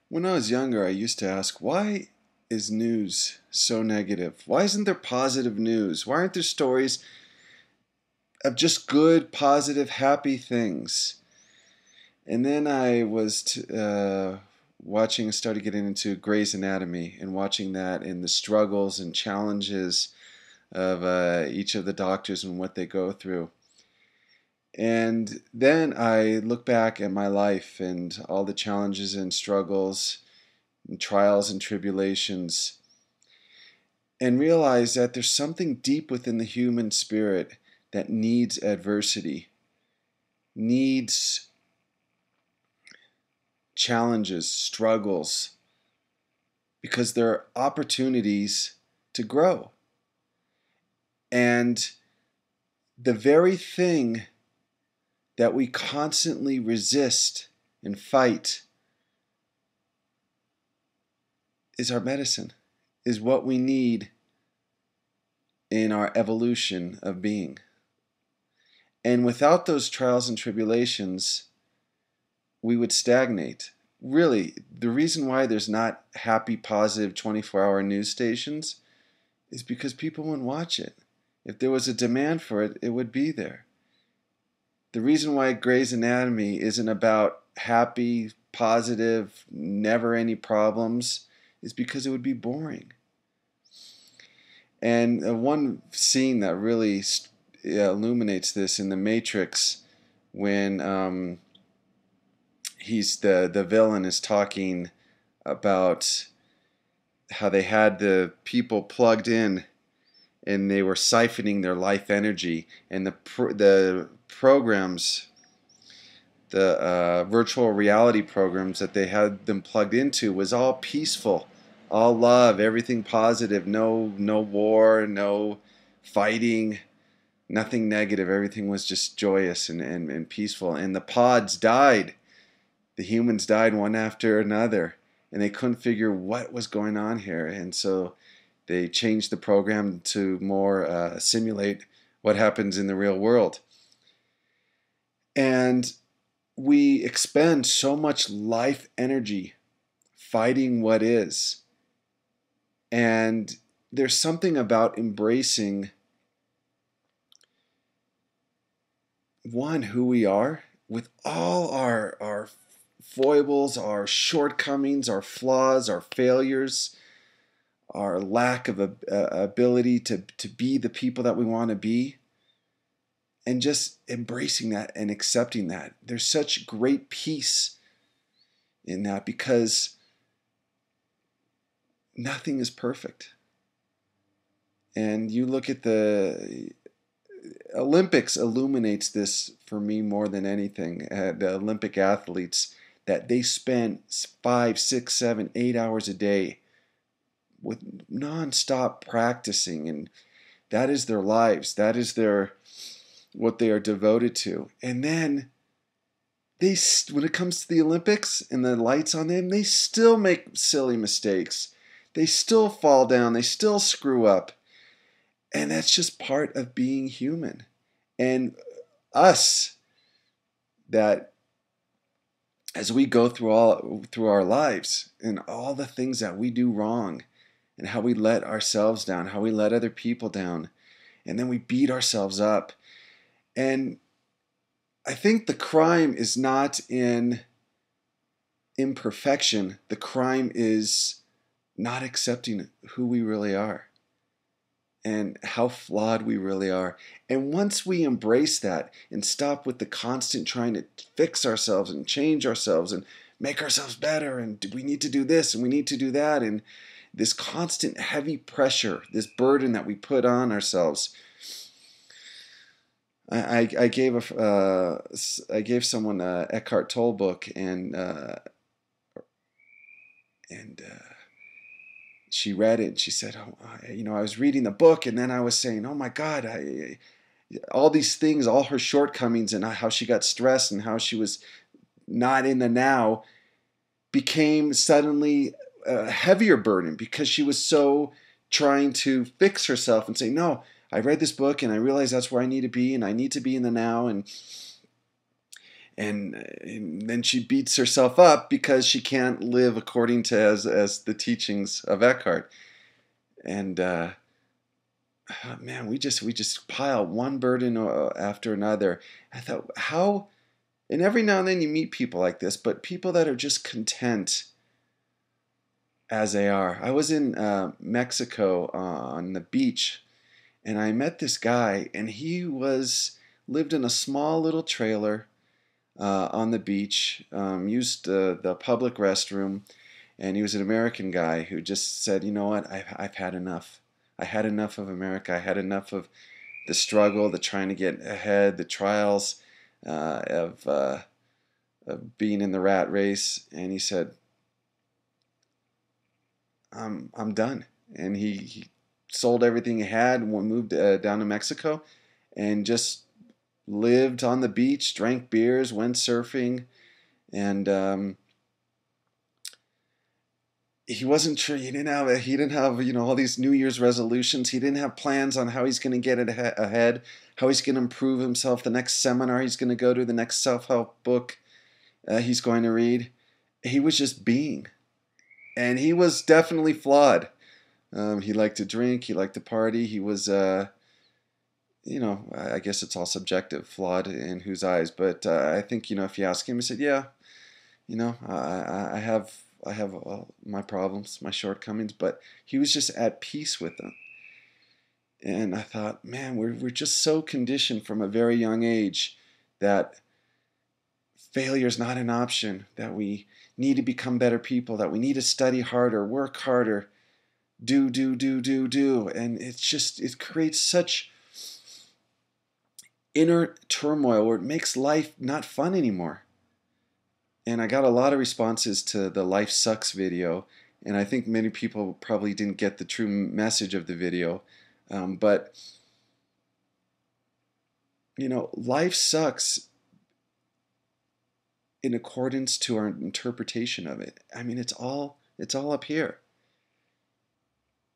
When I was younger, I used to ask, why is news so negative? Why isn't there positive news? Why aren't there stories of just good, positive, happy things? And then I was watching, started getting into Grey's Anatomy and watching that and the struggles and challenges of each of the doctors and what they go through. And then I look back at my life and all the challenges and struggles and trials and tribulations and realize that there's something deep within the human spirit that needs adversity, needs challenges, struggles, because there are opportunities to grow. And the very thing that we constantly resist and fight is our medicine, is what we need in our evolution of being. And without those trials and tribulations, we would stagnate. Really, the reason why there's not happy, positive 24-hour news stations is because people wouldn't watch it. If there was a demand for it, it would be there. The reason why Grey's Anatomy isn't about happy, positive, never any problems is because it would be boring. And one scene that really illuminates this in The Matrix, when he's the villain is talking about how they had the people plugged in and they were siphoning their life energy, and the programs, the virtual reality programs that they had them plugged into was all peaceful, all love, everything positive, no war, no fighting, nothing negative. Everything was just joyous and peaceful. And the pods died. The humans died one after another, and they couldn't figure what was going on here. And so they changed the program to more simulate what happens in the real world. And we expend so much life energy fighting what is. And there's something about embracing, one, who we are with all our foibles, our shortcomings, our flaws, our failures, our lack of ability to be the people that we want to be, and just embracing that and accepting that. There's such great peace in that because nothing is perfect. And you look at the Olympics illuminates this for me more than anything. The Olympic athletes, that they spend 5, 6, 7, 8 hours a day with non-stop practicing, and that is their lives. That is what they are devoted to. And then when it comes to the Olympics and the lights on them, they still make silly mistakes. They still fall down. They still screw up. And that's just part of being human. And us, that as we go through our lives and all the things that we do wrong, and how we let ourselves down, how we let other people down, and then we beat ourselves up. And I think the crime is not in imperfection. The crime is not accepting who we really are and how flawed we really are. And once we embrace that and stop with the constant trying to fix ourselves and change ourselves and make ourselves better, and we need to do this and we need to do that, and this constant heavy pressure, this burden that we put on ourselves. I gave someone a Eckhart Tolle book, and she read it and she said, "Oh, I was reading the book, and then I was saying, oh my God, all these things, all her shortcomings, and how she got stressed and how she was not in the now, became suddenly a heavier burden because she was so trying to fix herself and say, no, I read this book and I realize that's where I need to be, and I need to be in the now." and then she beats herself up because she can't live according to as the teachings of Eckhart. And man, we just pile one burden after another. I thought, how? And every now and then you meet people like this, but people that are just content as they are. I was in Mexico on the beach, and I met this guy, and he lived in a small little trailer on the beach, used the public restroom, and he was an American guy who just said, you know what, I've had enough. I had enough of America. I had enough of the struggle, the trying to get ahead, the trials of being in the rat race. And he said, I'm done. And he sold everything he had and moved down to Mexico and just lived on the beach, drank beers, went surfing, and he wasn't sure. He didn't have all these New Year's resolutions. He didn't have plans on how he's going to get it ahead, how he's going to improve himself, the next seminar he's going to go to, the next self-help book he's going to read. He was just being, and he was definitely flawed. He liked to drink, he liked to party. He was I guess it's all subjective, flawed in whose eyes, but I think, if you ask him, he said, yeah, I have my problems, my shortcomings, but he was just at peace with them. And I thought, man, we're just so conditioned from a very young age that failure is not an option, that we need to become better people, that we need to study harder, work harder, do. And it creates such inner turmoil where it makes life not fun anymore. And I got a lot of responses to the Life Sucks video, and I think many people probably didn't get the true message of the video. But life sucks in accordance to our interpretation of it. I mean, it's all up here.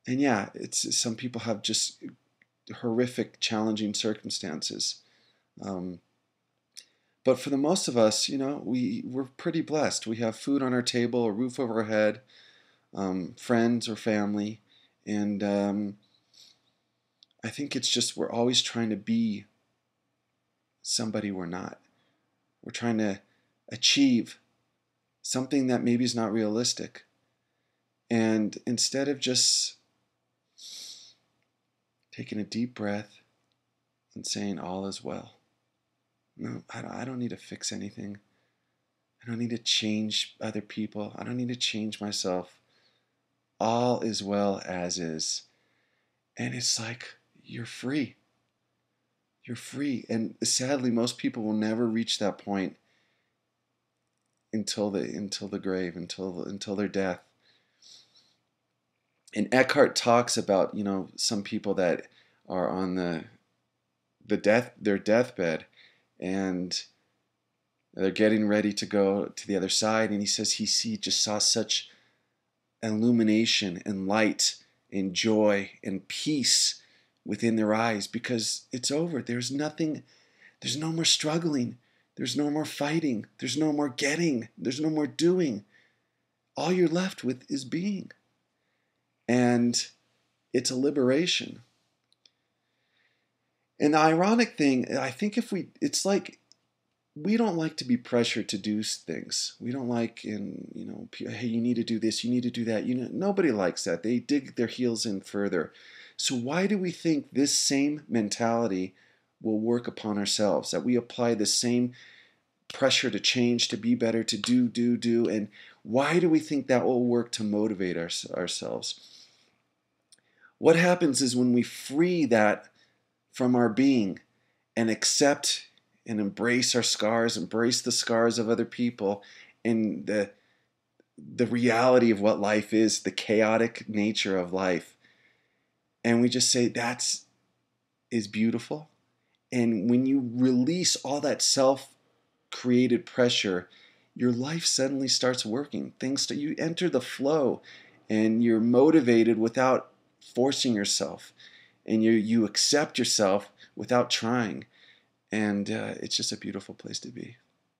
And yeah, some people have just horrific, challenging circumstances. But for the most of us, we're pretty blessed. We have food on our table, a roof over our head, friends or family, and I think it's just we're always trying to be somebody we're not. We're trying to achieve something that maybe is not realistic. And instead of just taking a deep breath and saying all is well. No, I don't need to fix anything. I don't need to change other people. I don't need to change myself. All is well as is. And it's like, you're free. You're free. And sadly, most people will never reach that point until the grave, until their death. And Eckhart talks about, some people that are on their deathbed, and they're getting ready to go to the other side, and he says he just saw such illumination and light and joy and peace within their eyes, because it's over. There's no more struggling, there's no more fighting, there's no more getting, there's no more doing. All you're left with is being. And it's a liberation. And the ironic thing, I think it's like, we don't like to be pressured to do things. We don't like, hey, you need to do this, you need to do that. Nobody likes that. They dig their heels in further. So why do we think this same mentality will work upon ourselves? That we apply the same pressure to change, to be better, to do. And why do we think that will work to motivate ourselves? What happens is when we free that from our being and accept and embrace our scars, embrace the scars of other people, and the reality of what life is, the chaotic nature of life, and we just say that is beautiful. And when you release all that self-created pressure, your life suddenly starts working. You enter the flow, and you're motivated without forcing yourself, and you accept yourself without trying. And it's just a beautiful place to be.